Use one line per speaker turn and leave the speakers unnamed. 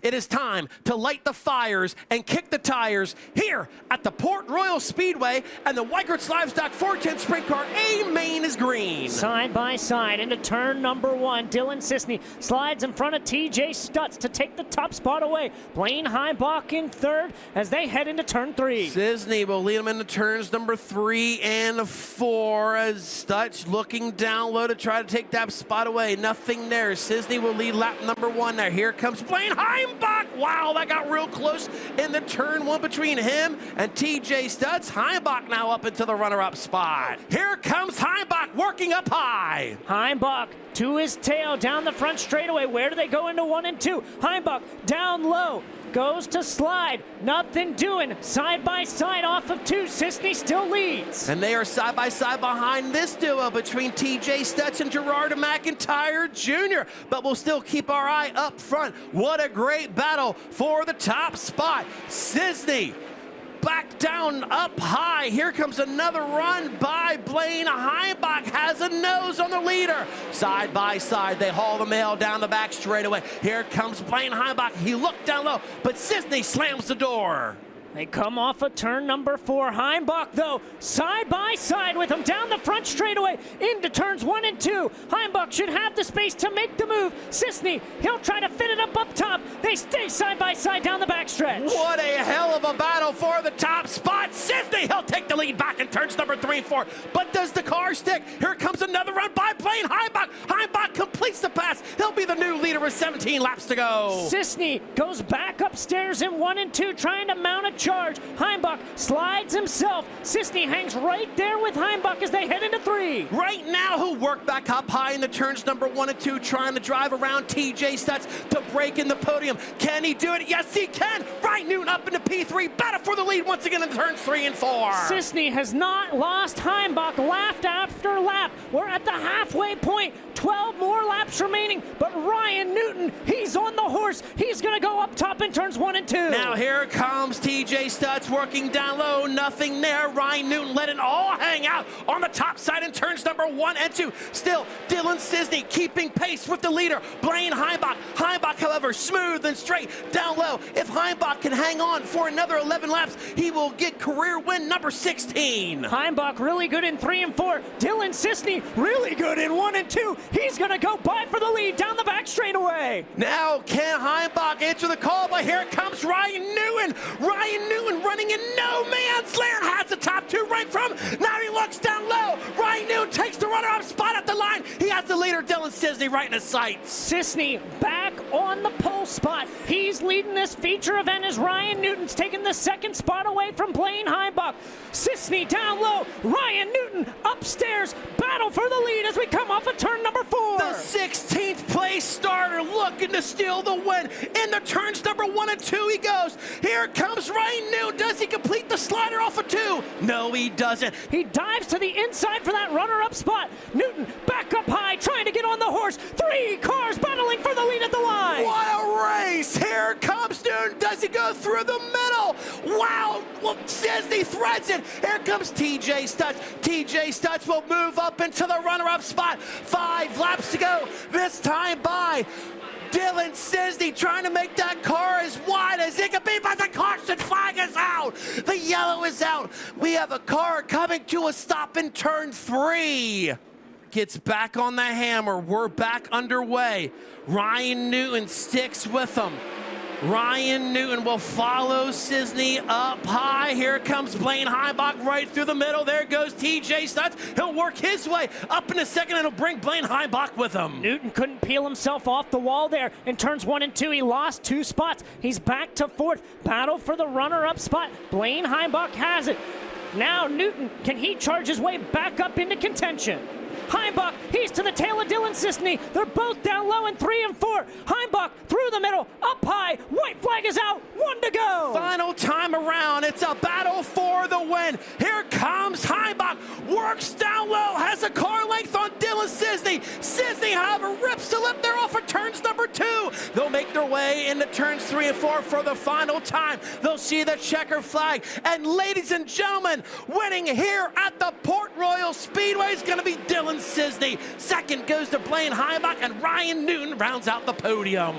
It is time to light the fires and kick the tires here at the Port Royal Speedway, and the Weigert's Livestock 410 Sprint Car A main is green.
Side by side into turn number 1. Dylan Cisney slides in front of TJ Stutz to take the top spot away. Blaine Heimbach in third as they head into turn 3.
Cisney will lead them into turns number 3 and 4 as Stutz looking down low to try to take that spot away. Nothing there. Cisney will lead lap number 1 there. Here comes Blaine Heimbach. Wow, that got real close in the turn 1 between him and TJ Stutz. Heimbach now up into the runner-up spot. Here comes Heimbach working up high.
Heimbach to his tail down the front straightaway. Where do they go into 1 and 2? Heimbach down low. Goes to slide, nothing doing. Side by side off of 2, Cisney still leads.
And they are side by side behind this duo between TJ Stutz and Gerard McIntyre Jr. But we'll still keep our eye up front. What a great battle for the top spot. Cisney back down up high. Here comes another run by Blaine Heimbach. Has a nose on the leader. Side by side, they haul the mail down the back straightaway. Here comes Blaine Heimbach. He looked down low, but Cisney slams the door.
They come off of turn number 4. Heimbach, though, side by side with him down the front straightaway into turns 1 and 2. Heimbach should have the space to make the move. Cisney, he'll try to fit it up top. They stay side by side down the backstretch.
What a hell of a battle for the top spot. Cisney, he'll take the lead back in turns number 3 and 4. But does the car stick? Here comes another run by Blaine Heimbach. Heimbach completes the pass. He'll be the new leader with 17 laps to go.
Cisney goes back upstairs in 1 and 2, trying to mount a charge. Heimbach slides himself. Cisney hangs right there with Heimbach as they head into 3.
Right now, he'll work back up high in the turns number 1 and 2, trying to drive around TJ Stutz to break in the podium. Can he do it? Yes, he can. Ryan Newton up into P3. Battle for the lead once again in turns 3 and 4.
Cisney has not lost Heimbach lap after lap. We're at the halfway point. 12 more laps remaining, but Ryan Newton, he's on the horse. He's going to go up top in turns 1 and 2.
Now here comes TJ Stutz working down low. Nothing there. Ryan Newton let it all hang out on the top side in turns number 1 and 2. Still, Dylan Cisney keeping pace with the leader, Blaine Heimbach. Heimbach, however, smooth and straight down low. If Heimbach can hang on for another 11 laps, he will get career win number 16.
Heimbach really good in 3 and 4. Dylan Cisney really good in 1 and 2. He's going to go by for the lead down the back straightaway.
Now can Heimbach answer the call? But here comes Ryan Newton. Ryan Newton running in no man's land. Has the top 2 right from. Now he looks down low. Ryan Newton takes the runner-up spot at the line. He has the leader, Dylan Cisney, right in his sights.
Cisney back on the pole spot. He's leading this feature event as Ryan Newton's taking the 2nd spot away from Blaine Heimbach. Cisney down low. Ryan Newton upstairs. Battle for the lead as we come off of turn number 4.
The 16th place starter looking to steal the win. In the turns number 1 and 2 he goes. Here comes Ryan Newton. Does he complete the slider off of 2? No, he doesn't.
He dives to the inside for that runner-up spot. Newton back up high, trying to get on the horse. 3 cars battling for the lead at the line.
What a race. Here comes Newton. Does he go through the middle? Wow. Well, Cisney threads it. Here comes TJ Stutz. TJ Stutz will move up into the runner-up spot. 5 laps to go. This time by Dylan Cisney, trying to make that car as wide as it can be, but the caution flag is out. The yellow is out. We have a car coming to a stop in turn 3. Gets back on the hammer. We're back underway. Ryan Newton sticks with him. Ryan Newton will follow Cisney up high. Here comes Blaine Heimbach right through the middle. There goes TJ Stutz. He'll work his way up in a second and he'll bring Blaine Heimbach with him.
Newton couldn't peel himself off the wall there. In turns 1 and 2, he lost 2 spots. He's back to 4th. Battle for the runner-up spot. Blaine Heimbach has it. Now Newton, can he charge his way back up into contention? Heimbach, he's to the tail of Dylan Cisney. They're both down low in 3 and 4. Heimbach through the middle, up high. White flag is out. 1 to go.
Final time around. It's a battle for the win. Here comes Heimbach. Works down low. Has a car length on Dylan Cisney. Cisney, however, rips the lip there off of turns number 2. They'll make their way into turns 3 and 4 for the final time. They'll see the checker flag. And ladies and gentlemen, winning here at the Port Royal Speedway is going to be Dylan Cisney. Second goes to Blaine Heimbach, and Ryan Newton rounds out the podium.